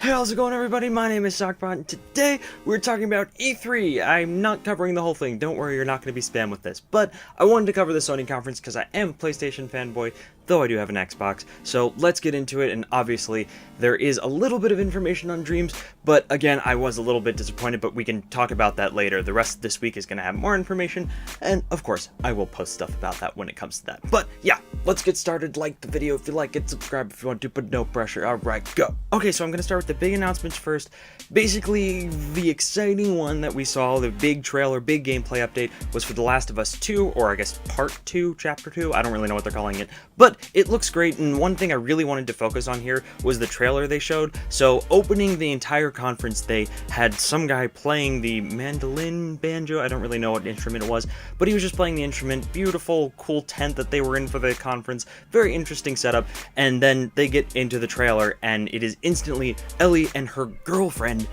Hey, how's it going, everybody? My name is Sockbot, and today we're talking about E3. I'm not covering the whole thing. Don't worry, you're not going to be spammed with this. But I wanted to cover the Sony conference because I am a PlayStation fanboy, though I do have an Xbox. So let's get into it, and obviously there is a little bit of information on Dreams, but again, I was a little bit disappointed, but we can talk about that later. The rest of this week is going to have more information, and of course, I will post stuff about that when it comes to that. But yeah, let's get started. Like the video if you like it, subscribe if you want to, but no pressure. Alright, go. Okay, so I'm going to start with the big announcements first. Basically, the exciting one that we saw, the big trailer, big gameplay update, was for The Last of Us 2, or I guess Part 2, Chapter 2, I don't really know what they're calling it, but it looks great, and one thing I really wanted to focus on here was the trailer they showed. So, opening the entire conference, they had some guy playing the mandolin, banjo, I don't really know what instrument it was, but he was just playing the instrument. Beautiful, cool tent that they were in for the conference, very interesting setup, and then they get into the trailer, and it is instantly Ellie and her girlfriend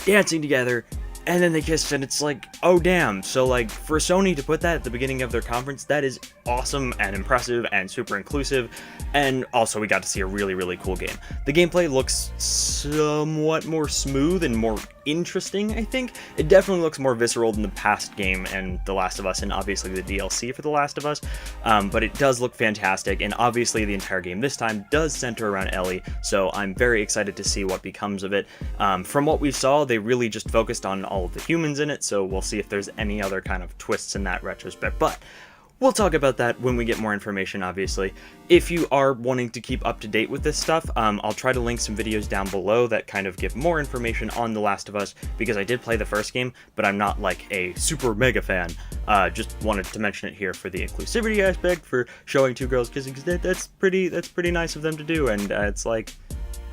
dancing together, and then they kiss, and it's like, oh damn. So like, for Sony to put that at the beginning of their conference, that is awesome and impressive and super inclusive, and also we got to see a really cool game. The gameplay looks somewhat more smooth and more interesting, I think. It definitely looks more visceral than the past game and The Last of Us, and obviously the DLC for The Last of Us, but it does look fantastic, and obviously the entire game this time does center around Ellie, so I'm very excited to see what becomes of it. From what we saw, they really just focused on all of the humans in it, so we'll see if there's any other kind of twists in that retrospect, but we'll talk about that when we get more information, obviously. If you are wanting to keep up to date with this stuff, I'll try to link some videos down below that kind of give more information on The Last of Us, because I did play the first game, but I'm not like a super mega fan. Just wanted to mention it here for the inclusivity aspect, for showing two girls kissing, because that's pretty nice of them to do, and it's like,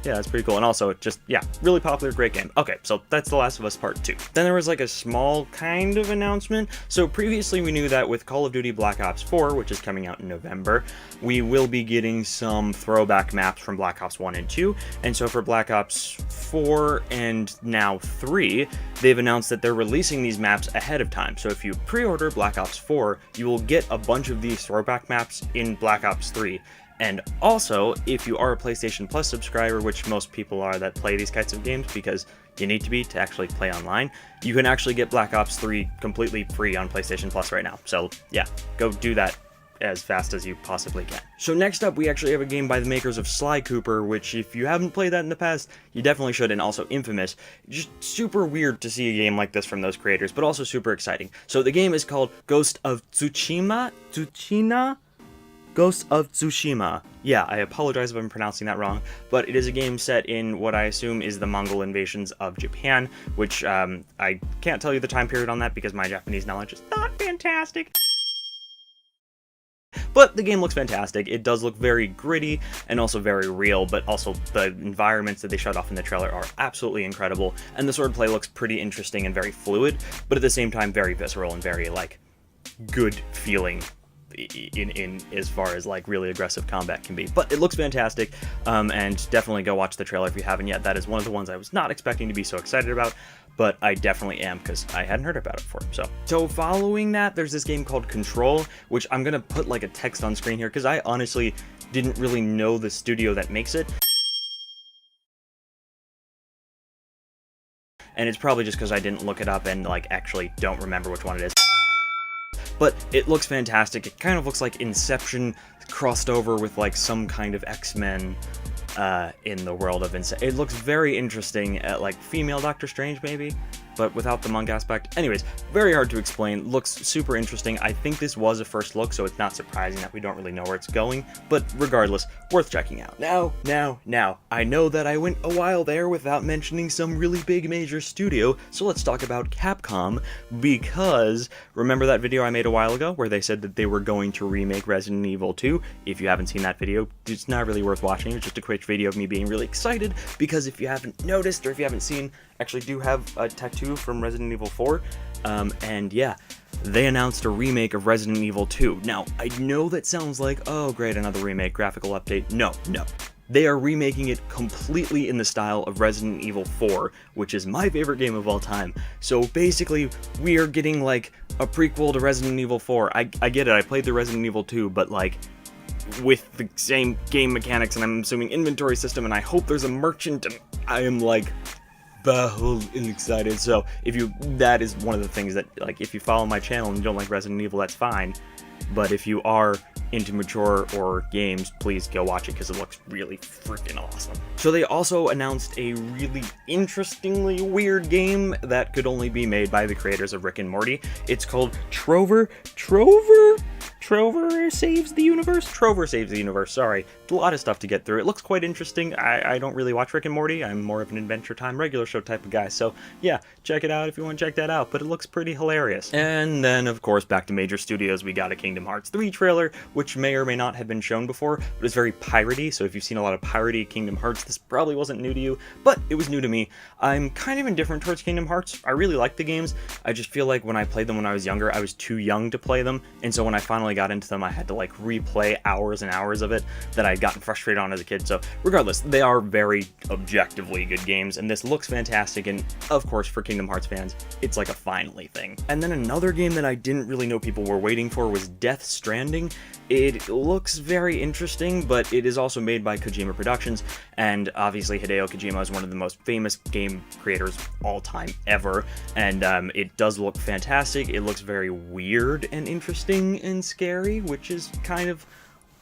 yeah, it's pretty cool. And also, just, yeah, really popular, great game. Okay, so that's The Last of Us Part 2. Then there was like a small kind of announcement. So previously we knew that with Call of Duty Black Ops 4, which is coming out in November, we will be getting some throwback maps from Black Ops 1 and 2. And so for Black Ops 4 and now 3, they've announced that they're releasing these maps ahead of time. So if you pre-order Black Ops 4, you will get a bunch of these throwback maps in Black Ops 3. And also, if you are a PlayStation Plus subscriber, which most people are that play these kinds of games because you need to be to actually play online, you can actually get Black Ops 3 completely free on PlayStation Plus right now. So yeah, go do that as fast as you possibly can. So next up, we actually have a game by the makers of Sly Cooper, which if you haven't played that in the past, you definitely should, and also Infamous. Just super weird to see a game like this from those creators, but also super exciting. So the game is called Ghost of Tsushima? Ghost of Tsushima. Yeah, I apologize if I'm pronouncing that wrong, but it is a game set in what I assume is the Mongol invasions of Japan, which I can't tell you the time period on that because my Japanese knowledge is not fantastic. But the game looks fantastic. It does look very gritty and also very real, but also the environments that they showed off in the trailer are absolutely incredible, and the swordplay looks pretty interesting and very fluid, but at the same time very visceral and very, like, good feeling in as far as like really aggressive combat can be. But it looks fantastic, and definitely go watch the trailer if you haven't yet. That is one of the ones I was not expecting to be so excited about, but I definitely am because I hadn't heard about it before. So following that, there's this game called Control, which I'm gonna put like a text on screen here because I honestly didn't really know the studio that makes it, and it's probably just because I didn't look it up and like actually don't remember which one it is. But it looks fantastic. It kind of looks like Inception crossed over with like some kind of X-Men in the world of Inception. It looks very interesting, like female Doctor Strange maybe, but without the monk aspect. Anyways, very hard to explain. Looks super interesting. I think this was a first look, so it's not surprising that we don't really know where it's going, but regardless, worth checking out. Now, I know that I went a while there without mentioning some really big major studio, so let's talk about Capcom, because remember that video I made a while ago where they said that they were going to remake Resident Evil 2? If you haven't seen that video, it's not really worth watching. It's just a quick video of me being really excited, because if you haven't noticed, or if you haven't seen, I actually do have a tattoo from Resident Evil 4, and yeah, they announced a remake of Resident Evil 2. Now, I know that sounds like, oh great, another remake, graphical update. No. They are remaking it completely in the style of Resident Evil 4, which is my favorite game of all time. So basically, we are getting like a prequel to Resident Evil 4. I get it, I played the Resident Evil 2, but like, with the same game mechanics, and I'm assuming inventory system, and I hope there's a merchant, and I am like excited. So that is one of the things that, like, if you follow my channel and you don't like Resident Evil, that's fine. But if you are into mature or games, please go watch it because it looks really freaking awesome. So they also announced a really interestingly weird game that could only be made by the creators of Rick and Morty. It's called Trover Saves the Universe? Trover Saves the Universe, sorry. A lot of stuff to get through. It looks quite interesting. I don't really watch Rick and Morty. I'm more of an Adventure Time regular show type of guy. So yeah, check it out if you want to check that out. But it looks pretty hilarious. And then, of course, back to major studios, we got a Kingdom Hearts 3 trailer, which may or may not have been shown before, but it's very piratey. So if you've seen a lot of piratey Kingdom Hearts, this probably wasn't new to you, but it was new to me. I'm kind of indifferent towards Kingdom Hearts. I really like the games. I just feel like when I played them when I was younger, I was too young to play them. And so when I finally got into them, I had to like replay hours and hours of it that I'd gotten frustrated on as a kid. So regardless, they are very objectively good games, and this looks fantastic, and of course for Kingdom Hearts fans, it's like a finally thing. And then another game that I didn't really know people were waiting for was Death Stranding. It looks very interesting, but it is also made by Kojima Productions, and obviously Hideo Kojima is one of the most famous game creators all time ever, and it does look fantastic. It looks very weird and interesting and scary, which is kind of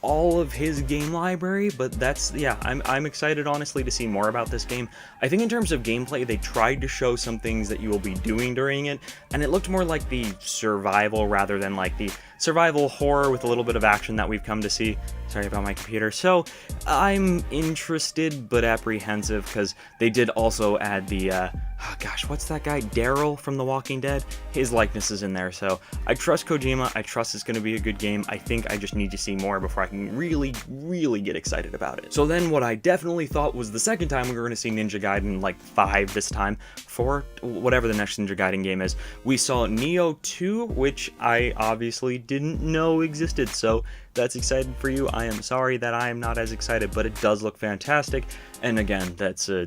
all of his game library, but that's, yeah, I'm excited honestly to see more about this game. I think in terms of gameplay, they tried to show some things that you will be doing during it, and it looked more like the survival rather than like the survival horror with a little bit of action that we've come to see. Sorry about my computer. So I'm interested but apprehensive because they did also add the oh gosh, what's that guy, Daryl from The Walking Dead? His likeness is in there, so I trust Kojima. I trust it's going to be a good game. I think I just need to see more before I can really get excited about it. So then what I definitely thought was the second time we were going to see Ninja Gaiden, like 5 this time, 4, whatever the next Ninja Gaiden game is. We saw Nioh 2, which I obviously didn't know existed, so that's exciting for you. I am sorry that I am not as excited, but it does look fantastic. And again, it's a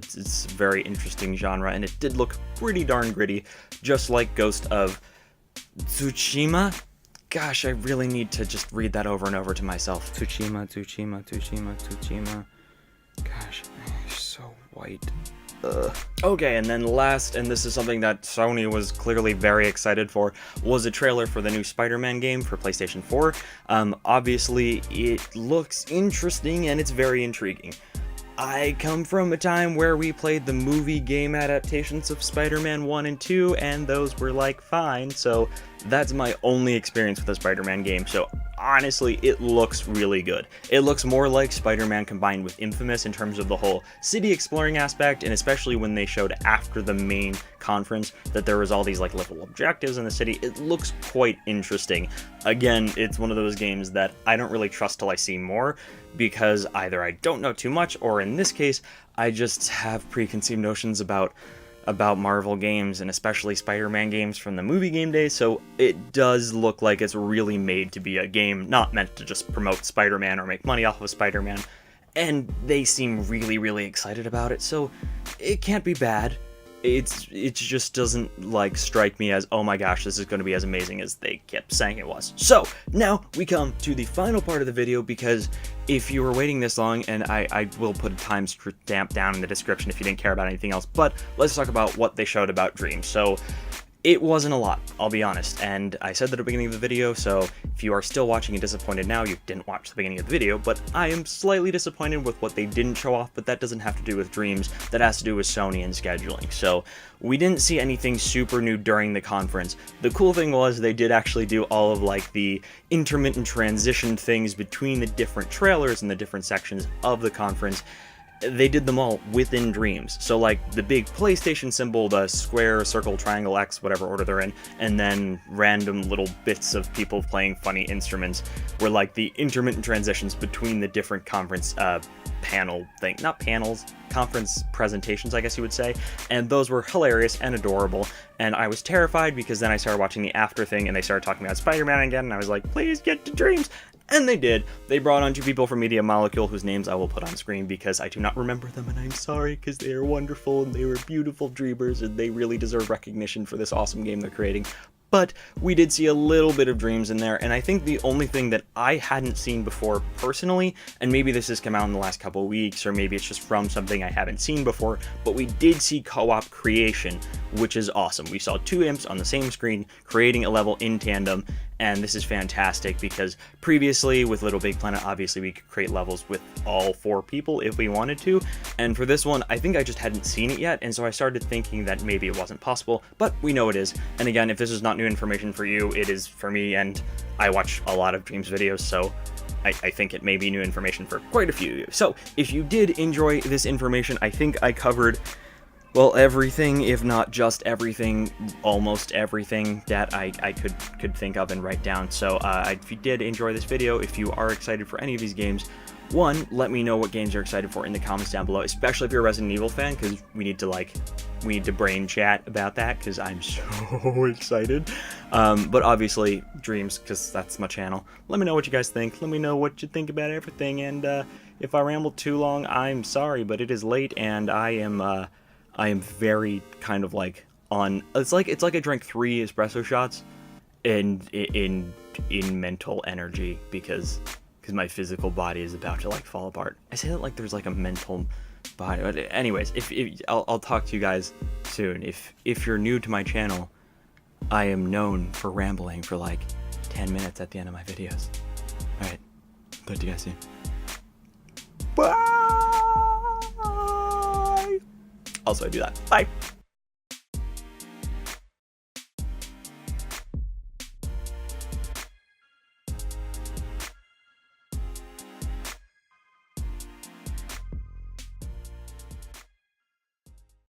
very interesting genre, and it did look pretty darn gritty, just like Ghost of Tsushima. Gosh, I really need to just read that over and over to myself. Tsushima. Gosh, it's so white. Okay, and then last, and this is something that Sony was clearly very excited for, was a trailer for the new Spider-Man game for PlayStation 4. Obviously, it looks interesting and it's very intriguing. I come from a time where we played the movie game adaptations of Spider-Man 1 and 2, and those were like fine, so that's my only experience with the Spider-Man game. So honestly, it looks really good. It looks more like Spider-Man combined with Infamous in terms of the whole city exploring aspect, and especially when they showed after the main conference that there was all these like little objectives in the city. It looks quite interesting. Again, it's one of those games that I don't really trust till I see more, because either I don't know too much, or in this case, I just have preconceived notions about Marvel games, and especially Spider-Man games from the movie game days, so it does look like it's really made to be a game not meant to just promote Spider-Man or make money off of Spider-Man, and they seem really excited about it, so it can't be bad. It just doesn't like strike me as, oh my gosh, this is going to be as amazing as they kept saying it was. So now we come to the final part of the video, because if you were waiting this long, and I will put a timestamp down in the description if you didn't care about anything else, but let's talk about what they showed about Dreams. So it wasn't a lot, I'll be honest, and I said that at the beginning of the video, so if you are still watching and disappointed now, you didn't watch the beginning of the video, but I am slightly disappointed with what they didn't show off, but that doesn't have to do with Dreams, that has to do with Sony and scheduling. So we didn't see anything super new during the conference. The cool thing was they did actually do all of like the intermittent transition things between the different trailers and the different sections of the conference. They did them all within Dreams. So like the big PlayStation symbol, the square, circle, triangle, X, whatever order they're in, and then random little bits of people playing funny instruments were like the intermittent transitions between the different conference panel thing, not panels, conference presentations, I guess you would say, and those were hilarious and adorable, and I was terrified because then I started watching the after thing and they started talking about Spider-Man again, and I was like, please get to Dreams. And they did. They brought on 2 people from Media Molecule whose names I will put on screen because I do not remember them, and I'm sorry, because they are wonderful and they were beautiful dreamers and they really deserve recognition for this awesome game they're creating. but we did see a little bit of Dreams in there, and I think the only thing that I hadn't seen before personally, and maybe this has come out in the last couple of weeks, or maybe it's just from something I haven't seen before, but we did see co-op creation, which is awesome. We saw two imps on the same screen creating a level in tandem, and this is fantastic because previously with Little Big Planet, obviously we could create levels with all 4 people if we wanted to, and for this one I think I just hadn't seen it yet, and so I started thinking that maybe it wasn't possible, but we know it is. And again, if this is not new information for you, it is for me, and I watch a lot of Dreams videos, so I think it may be new information for quite a few of you. So if you did enjoy this information, I think I covered, well, everything, if not just everything, almost everything that I could think of and write down. So if you did enjoy this video, if you are excited for any of these games, one, let me know what games you're excited for in the comments down below, especially if you're a Resident Evil fan, because we need to brain chat about that, because I'm so excited. But obviously, Dreams, because that's my channel. Let me know what you guys think. Let me know what you think about everything, and if I rambled too long, I'm sorry, but it is late, and I am very kind of like on. It's like I drank 3 espresso shots, in mental energy because my physical body is about to like fall apart. I say that like there's like a mental body. But anyways, I'll talk to you guys soon. If you're new to my channel, I am known for rambling for like 10 minutes at the end of my videos. All right, talk to you guys soon. Bye. Also, I do that. Bye.